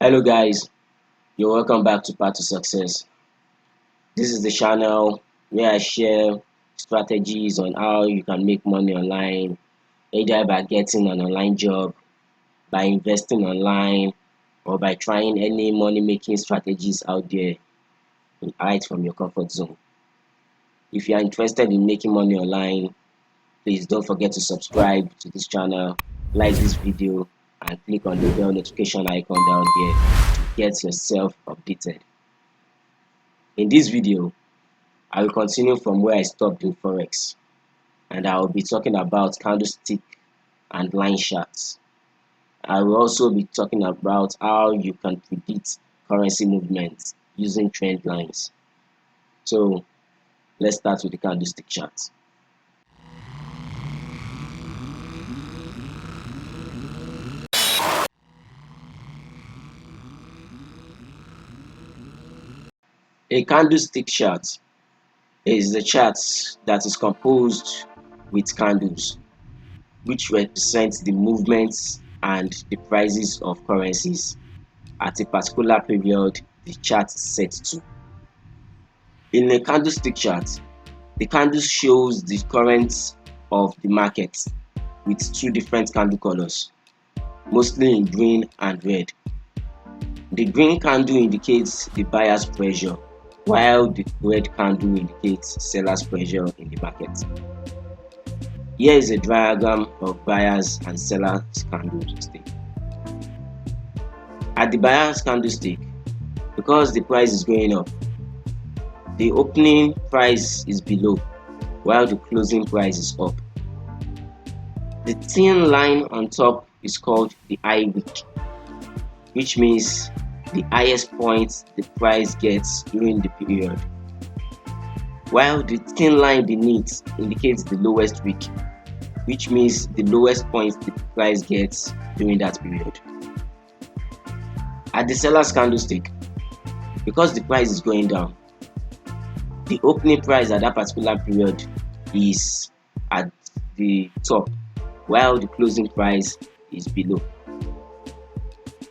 Hello guys, you're welcome back to Path to Success. This is the channel where I share strategies on how you can make money online, either by getting an online job, by investing online, or by trying any money making strategies out there right from your comfort zone. If you are interested in making money online, please don't forget to subscribe to this channel, like this video, and click on the bell notification icon down here to get yourself updated. In this video, I will continue from where I stopped in Forex, and I will be talking about candlestick and line charts. I will also be talking about how you can predict currency movements using trend lines. So let's start with the candlestick chart. A candlestick chart is the chart that is composed with candles, which represents the movements and the prices of currencies at a particular period the chart is set to. In a candlestick chart, the candle shows the current of the market with two different candle colors, mostly in green and red. The green candle indicates the buyer's pressure, while the red candle indicates seller's pressure in the market. Here is a diagram of buyers and sellers candlestick. At the buyer's candlestick, because the price is going up, the opening price is below while the closing price is up. The thin line on top is called the high wick, which means the highest point the price gets during the period, while the thin line beneath indicates the lowest wick, which means the lowest point the price gets during that period. At the seller's candlestick, because the price is going down, the opening price at that particular period is at the top, while the closing price is below.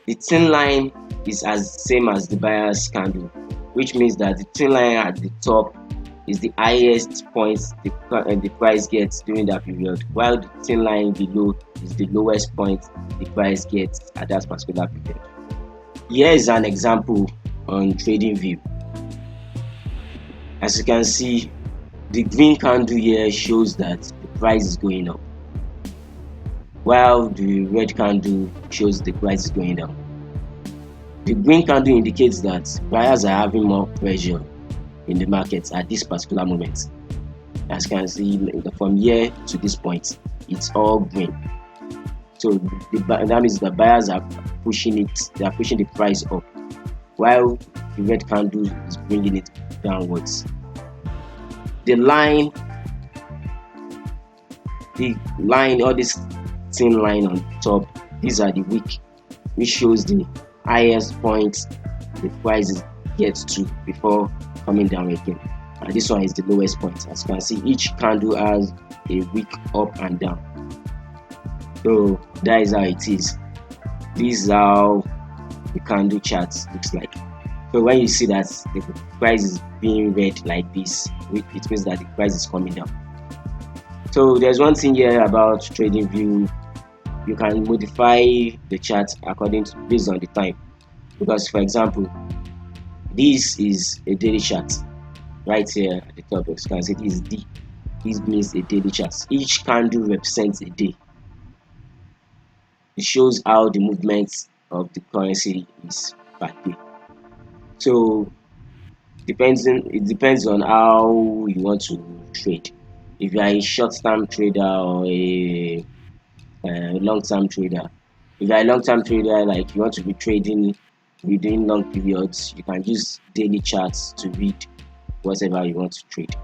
The thin line is as same as the buyer's candle, which means that the thin line at the top is the highest point the price gets during that period, while the thin line below is the lowest point the price gets at that particular period. Here is an example on TradingView. As you can see, the green candle here shows that the price is going up, while the red candle shows the price is going down. The green candle indicates that buyers are having more pressure in the market at this particular moment. As you can see, from here to this point, it's all green. So that means the buyers are pushing it, they are pushing the price up, while the red candle is bringing it downwards. The line, all this thin line on top, these are the wick, which shows the highest point the price gets to before coming down again, and this one is the lowest point. As you can see, each candle has a wick up and down. So that is how it is. This is how the candle chart looks like. So when you see that the price is being red like this, it means that the price is coming down. So there's one thing here about TradingView: you can modify the chart based on the time. Because, for example, this is a daily chart right here at the top. As you can see, this is D. This means a daily chart. Each candle represents a day. It shows how the movement of the currency is per day. So it depends on how you want to trade. If you are a short-term trader or a long-term trader. If you are a long-term trader, like you want to be trading within long periods, you can use daily charts to read whatever you want to trade.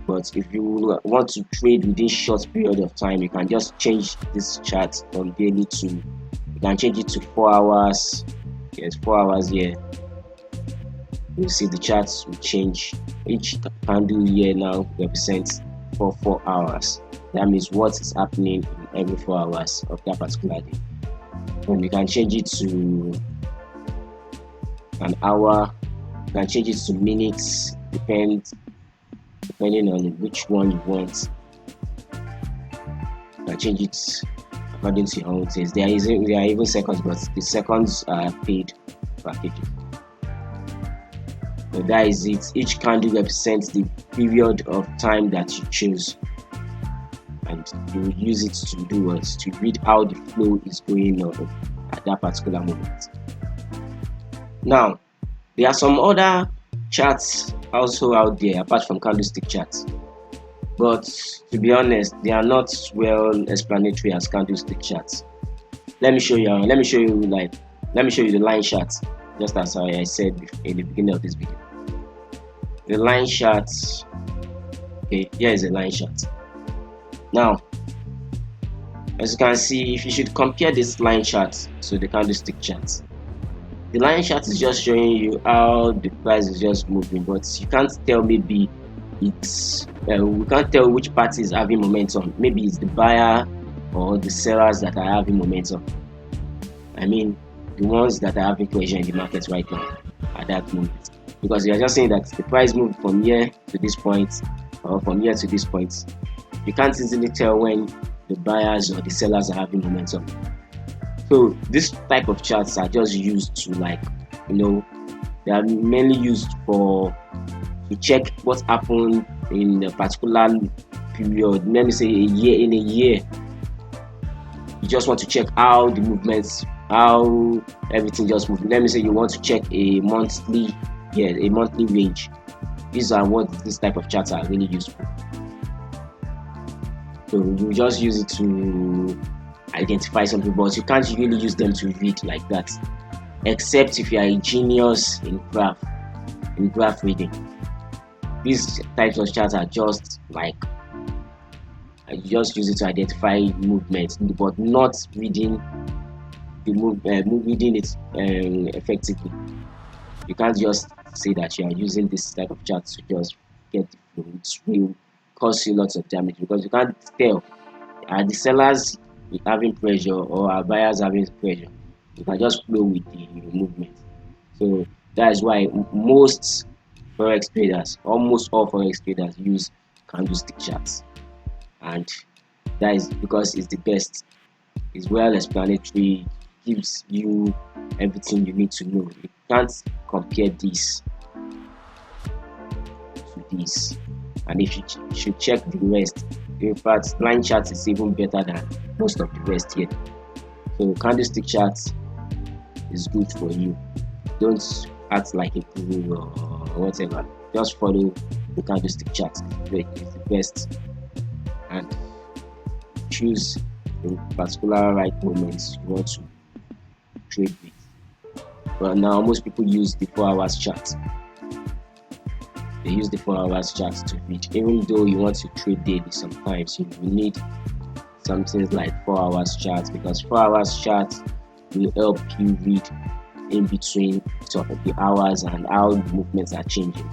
But if you want to trade within short period of time, you can just change this chart from daily to, you can change it to 4 hours. Yes, 4 hours here. You see the charts will change. Each candle here now represents 4 hours. That means what is happening in every 4 hours of that particular day. And you can change it to an hour. You can change it to minutes, depending on which one you want. You can change it according to your own taste. There are even seconds, but the seconds are paid packages. So that is it. Each candle represents the period of time that you choose, and you will use it to do what? To read how the flow is going on at that particular moment. Now, there are some other charts also out there apart from candlestick charts, but to be honest, they are not well explanatory as candlestick charts. Let me show you the line chart, just as I said in the beginning of this video. The line chart. Okay, here is a line chart. Now, as you can see, if you should compare this line chart to the candlestick chart, the line chart is just showing you how the price is just moving, but you can't tell, maybe it's we can't tell which party is having momentum. Maybe it's the buyer or the sellers that are having momentum. I mean, the ones that are having pressure in the market right now at that moment, because you are just saying that the price moved from here to this point or from here to this point. You can't easily tell when the buyers or the sellers are having momentum. So this type of charts are just used to, they are mainly used to check what happened in a particular period. Let me say in a year. You just want to check how the movements, how everything just moved. Let me say you want to check a monthly range. These are what this type of charts are really useful. So you just use it to identify something, but you can't really use them to read like that, except if you are a genius in graph reading. These types of charts are just you just use it to identify movements, but not reading reading it effectively. You can't just say that you are using this type of chart to just get the flow. It will cause you lots of damage, because you can't tell, are the sellers having pressure or are buyers having pressure. You can just flow with the movement. So that is why almost all forex traders use candlestick charts, and that is because it's the best. It's well explanatory, gives you everything you need to know. You can't compare this to this. And if you should check the rest, in fact, line chart is even better than most of the rest here. So candlestick charts is good for you. Don't act like a guru or whatever. Just follow the candlestick chart. It's the best, and choose the particular right moments you want to trade with. But now most people use the 4 hours chart. They use the 4 hours chart to read. Even though you want to trade daily, sometimes you need something like 4 hours chart, because 4 hours chart will help you read in between sort of the hours and how the movements are changing.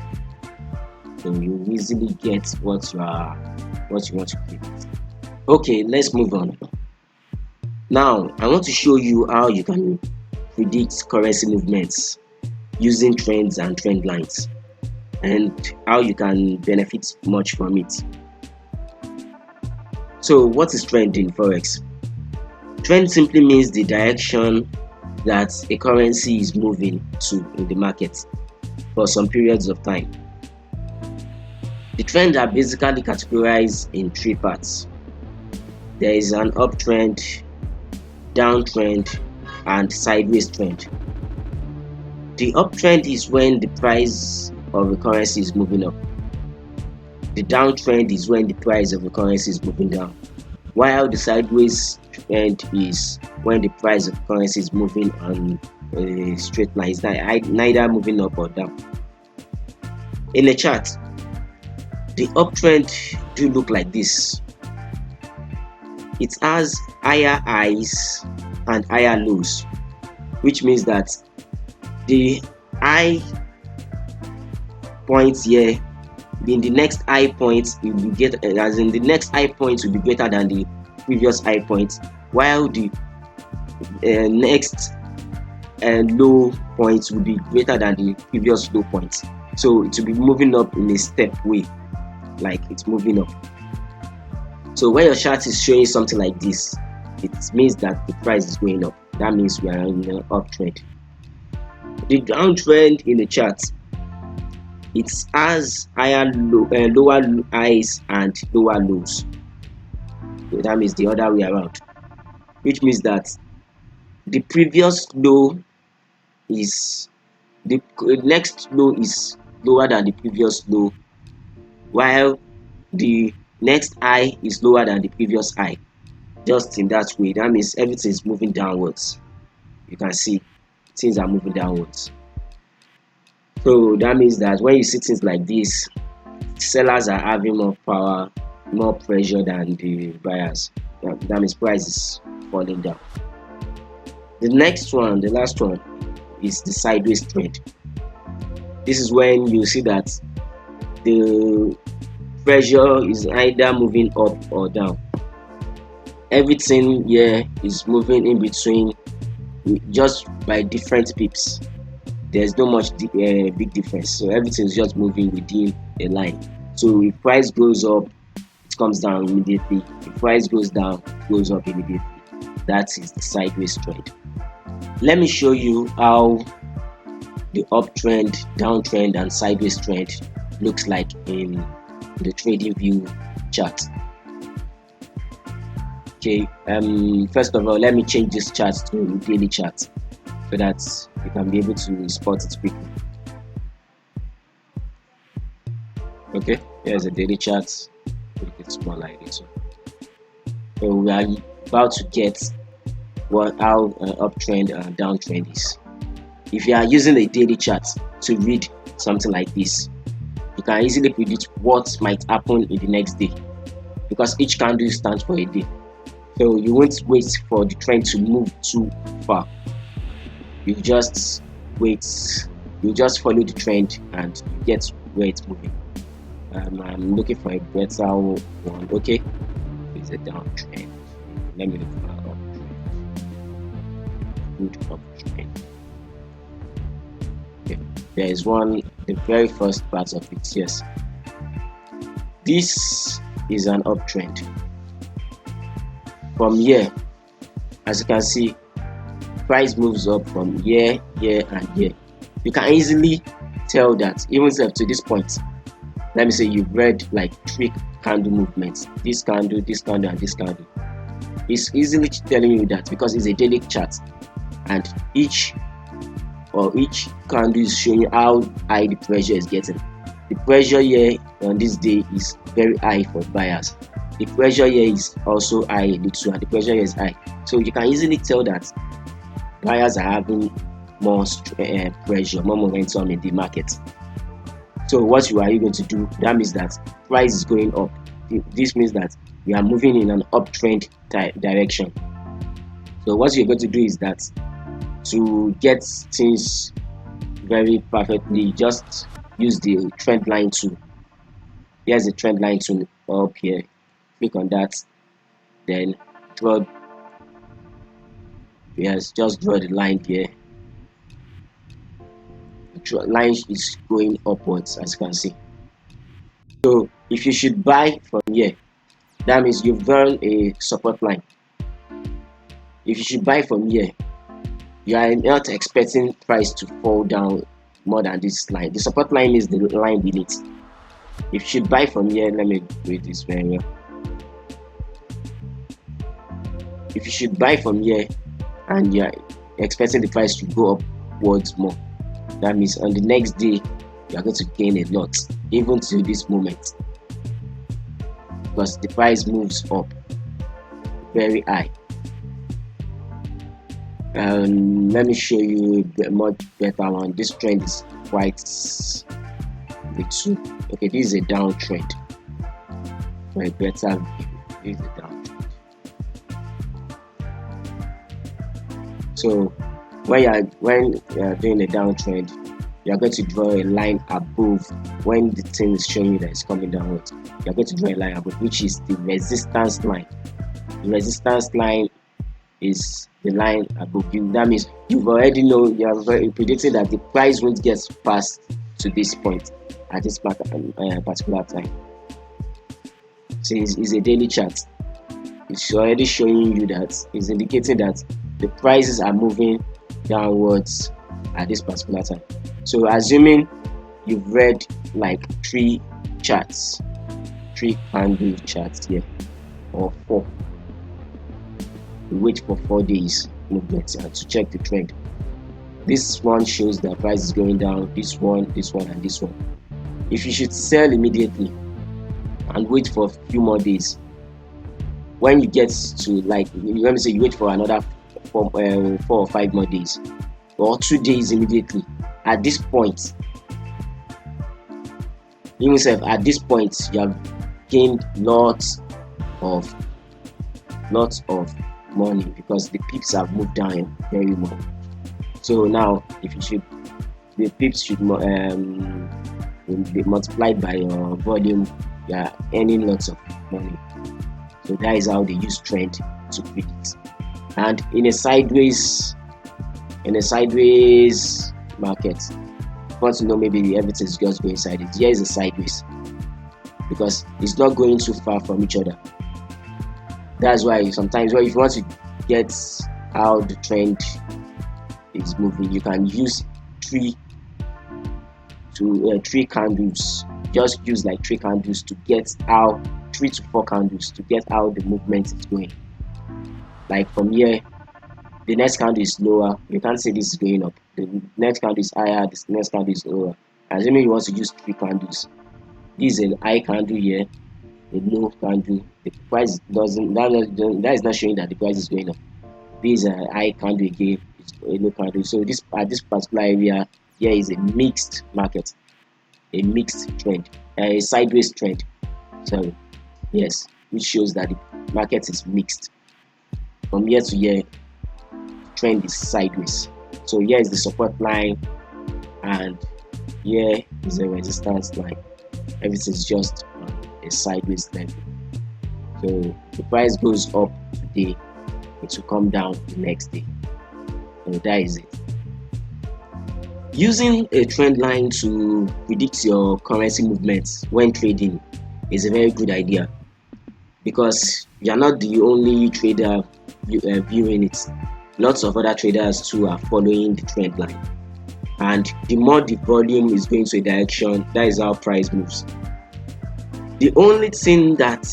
So you easily get what you want to predict. Okay, let's move on. Now I want to show you how you can predict currency movements using trends and trend lines, and how you can benefit much from it. So what is trend in Forex? Trend simply means the direction that a currency is moving to in the market for some periods of time. The trends are basically categorized in 3 parts. There is an uptrend, downtrend, and sideways trend. The uptrend is when the price of the currency is moving up. The downtrend is when the price of the currency is moving down, while the sideways trend is when the price of the currency is moving on a straight line. It's neither moving up or down. In a chart, the uptrend do look like this. It has higher highs and higher lows, which means that the high points here, in the next high point will be the next high point will be greater than the previous high point, while the next low points will be greater than the previous low points, so it will be moving up in a step way, like it's moving up. So when your chart is showing something like this, it means that the price is going up. That means we are in an uptrend. The downtrend in the chart, it has lower highs and lower lows. So that means the other way around, which means that the previous low is the next low is lower than the previous low, while the next high is lower than the previous high. Just in that way, that means everything is moving downwards. You can see things are moving downwards. So that means that when you see things like this, sellers are having more power, more pressure than the buyers. That means price is falling down. The next one, the last one, is the sideways trend. This is when you see that the pressure is either moving up or down. Everything here is moving in between, just by different pips. There's no much big difference, so everything is just moving within a line. So if price goes up, it comes down immediately. If price goes down, it goes up immediately. That is the sideways trend. Let me show you how the uptrend, downtrend, and sideways trend looks like in the trading view chart. Okay, first of all, let me change this chart to daily chart so that you can be able to spot it quickly. Okay, here's a daily chart. Make it small like this one. So we are about to get how uptrend and downtrend is. If you are using a daily chart to read something like this, you can easily predict what might happen in the next day, because each candle stands for a day. So you won't wait for the trend to move too far. You just wait, you just follow the trend and get where it's moving. I'm looking for a better one. Okay, it's a downtrend. Let me look for an uptrend. Good uptrend. Okay, there is one, the very first part of it. Yes, this is an uptrend. From here, as you can see, price moves up from here, here, and here. You can easily tell that even to this point. Let me say you've read like 3 candle movements, this candle, and this candle. It's easily telling you that because it's a daily chart, and each candle is showing how high the pressure is getting. The pressure here on this day is very high for buyers. The pressure here is also high a little, and the pressure here is high. So you can easily tell that buyers are having more pressure, more momentum in the market. So what are you going to do? That means that price is going up. This means that we are moving in an uptrend direction. So what you're going to do is that to get things very perfectly, just use the trend line tool. Here's the trend line tool up here. Click on that, then draw. Yes, just draw the line here. The line is going upwards, as you can see. So if you should buy from here, that means you've drawn a support line. If you should buy from here, you are not expecting price to fall down more than this line. The support line is the line beneath. If you should buy from here, let me read this very well. If you should buy from here and you are expecting the price to go upwards more, that means on the next day you are going to gain a lot, even to this moment, because the price moves up very high. Let me show you a much better one. This trend is quite little. Okay, this is a downtrend. For a better view, this is a downtrend. So when you are doing a downtrend, you are going to draw a line above. When the thing is showing you that it's coming downwards, you are going to draw a line above, which is the resistance line. The resistance line is the line above you. That means you've already know, you are very predicting that the price won't get past to this point at this particular time. So it's a daily chart. It's already showing you that, it's indicating that the prices are moving downwards at this particular time. So assuming you've read like 3 charts, 3 candle charts here, or 4, you wait for 4 days movement to check the trend. This one shows the price is going down, this one, and this one. If you should sell immediately and wait for a few more days, when you get to, like, let me say you wait for another 4 or 5 more days, or 2 days immediately, at this point, even if at this point you have gained lots of money, because the pips have moved down very much. So now, if you should, the pips should be multiplied by your volume, you are earning lots of money. So that is how they use trend to predict. And in a sideways market, you want to know maybe everything is just going sideways. Here is a sideways, because it's not going too far from each other. That's why sometimes, if you want to get how the trend is moving, you can use 3 candles. Just use like 3 candles to get how 3 to 4 candles to get how the movement is going. Like from here, the next candle is lower, you can't say this is going up. The next candle is higher, this next candle is lower. Assuming you want to use 3 candles, this is a high candle here, a low candle. The price that is not showing that the price is going up. This is a high candle again, it's a low candle. So this, at this particular area here, is a mixed market, a mixed trend, a sideways trend. Sorry, yes, which shows that the market is mixed. From year to year, trend is sideways. So here is the support line, and here is a resistance line. Everything is just on a sideways level. So the price goes up today, it will come down the next day. So that is it. Using a trend line to predict your currency movements when trading is a very good idea, because you are not the only trader viewing it. Lots of other traders too are following the trend line, and the more the volume is going to a direction, that is how price moves. The only thing that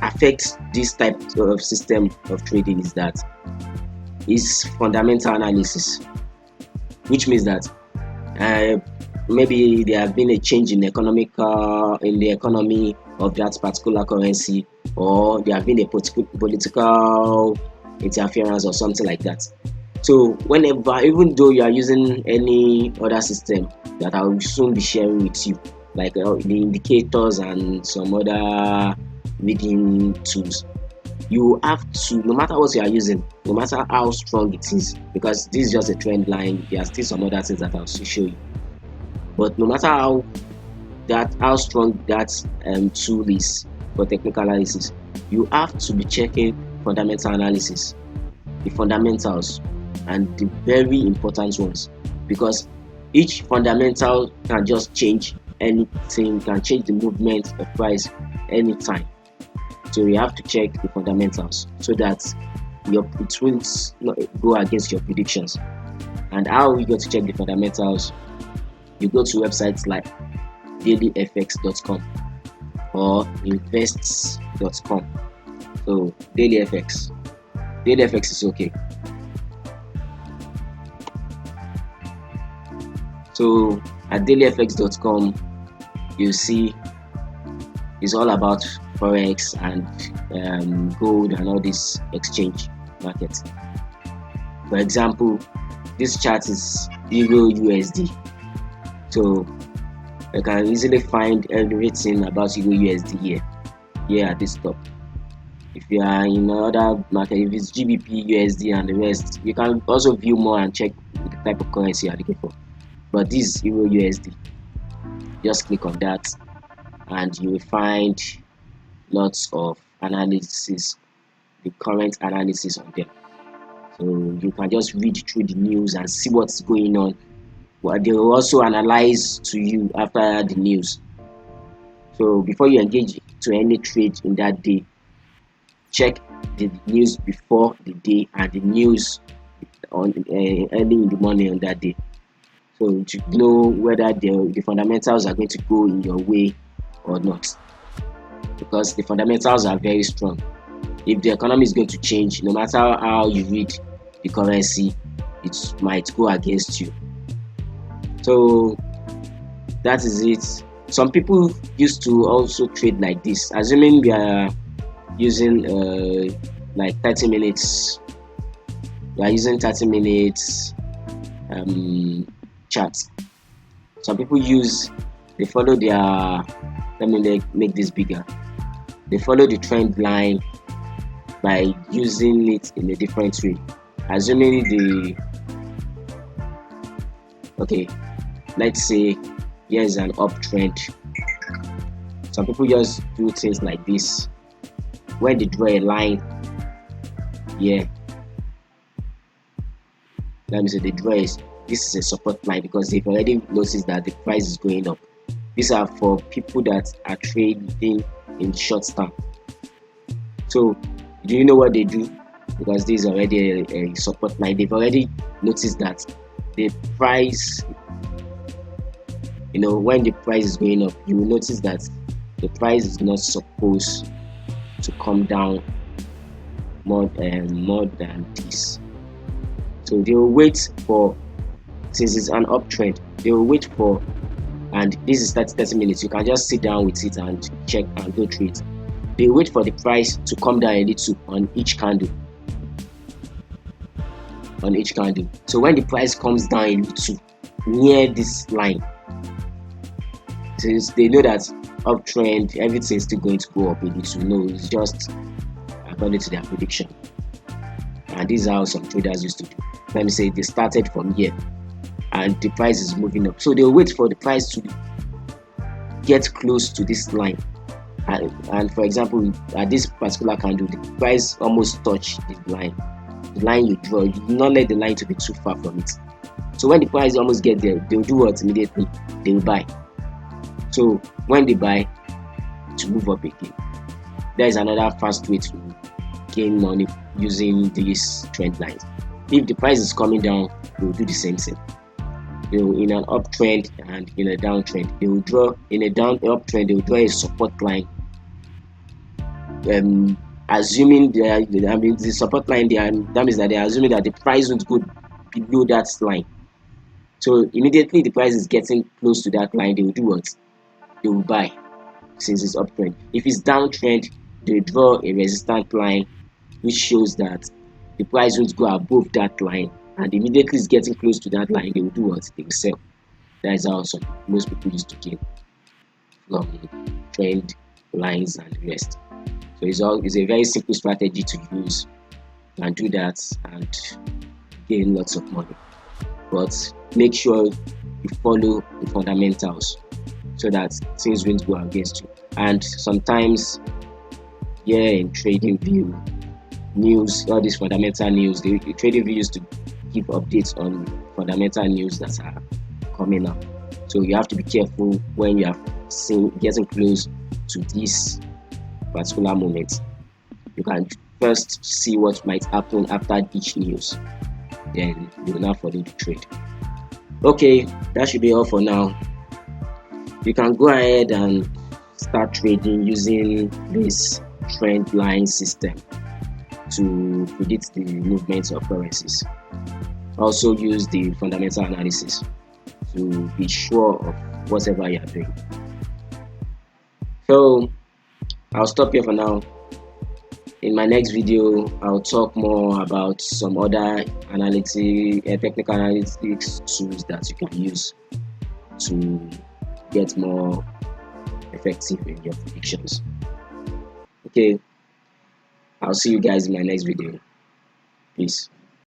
affects this type of system of trading is fundamental analysis, which means that maybe there have been a change in the economy of that particular currency, or there have been a political interference or something like that. So whenever, even though you are using any other system that I will soon be sharing with you, like the indicators and some other reading tools, you have to, no matter what you are using, no matter how strong it is, because this is just a trend line, there are still some other things that I'll show you, but no matter how strong that tool is for technical analysis, you have to be checking fundamental analysis, the fundamentals, and the very important ones, because each fundamental can just change anything, can change the movement of price anytime. So you have to check the fundamentals so that it won't go against your predictions. And how we go to check the fundamentals? You go to websites like dailyfx.com or invests.com. So dailyfx is okay. So at dailyfx.com, you see it's all about Forex and gold and all these exchange markets. For example, this chart is Euro USD. So you can easily find everything about Euro USD here at this top. If you are in another market, if it's GBP, USD and the rest, you can also view more and check the type of currency you are looking for. But this is Euro USD. Just click on that and you will find lots of analysis, the current analysis on them. So you can just read through the news and see what's going on. But they will also analyze to you after the news. So before you engage to any trade in that day, check the news before the day and the news on early in the morning on that day. So to know whether the fundamentals are going to go in your way or not, because the fundamentals are very strong. If the economy is going to change, no matter how you read the currency, it might go against you. So that is it. Some people used to also trade like this, assuming we are using like 30 minutes. We are using 30 minutes charts. Some people they follow their, let me make this bigger. They follow the trend line by using it in a different way. Assuming okay, let's say here's an uptrend. Some people just do things like this. When they draw a line here, let me say they draw this is a support line because they've already noticed that the price is going up. These are for people that are trading in short term. So do you know what they do? Because this is already a support line. They've already noticed that the price, when the price is going up, you will notice that the price is not supposed to come down more than this. So they will wait for, since it's an uptrend, they will wait for, and this is 30 minutes. You can just sit down with it and check and go through it. They wait for the price to come down a little on each candle. So when the price comes down a little near this line, since they know that uptrend, everything is still going to go up a little. No, it's just according to their prediction. And this is how some traders used to do. Let me say they started from here and the price is moving up. So they'll wait for the price to get close to this line. And for example, at this particular candle, the price almost touched the line. The line you draw, you do not let the line to be too far from it. So when the price almost get there, they'll do what immediately? They will buy. So when they buy, to move up again. There is another fast way to gain money using these trend lines. If the price is coming down, they will do the same thing. They will, in an uptrend and in a downtrend, they will draw, in a uptrend, they will draw a support line. Assuming the support line, that means that they are assuming that the price won't go below that line. So immediately the price is getting close to that line, they will do what? They will buy, since it's uptrend. If it's downtrend, they draw a resistance line which shows that the price won't go above that line, and immediately it's getting close to that line, they will do what? They will sell. That is how most people used to gain from trend lines and the rest. So it's a very simple strategy to use and do that and gain lots of money. But make sure you follow the fundamentals so that things won't go against you. And sometimes here in TradingView news, all this fundamental news, the TradingView used to give updates on fundamental news that are coming up. So you have to be careful when you are getting close to this particular moment. You can first see what might happen after each news, then you will now follow the trade. Okay, that should be all for now. You can go ahead and start trading using this trend line system to predict the movements of currencies. Also use the fundamental analysis to be sure of whatever you are doing. So I'll stop here for now. In my next video, I'll talk more about some other technical analytics tools that you can use to get more effective in your predictions. Okay, I'll see you guys in my next video. Peace.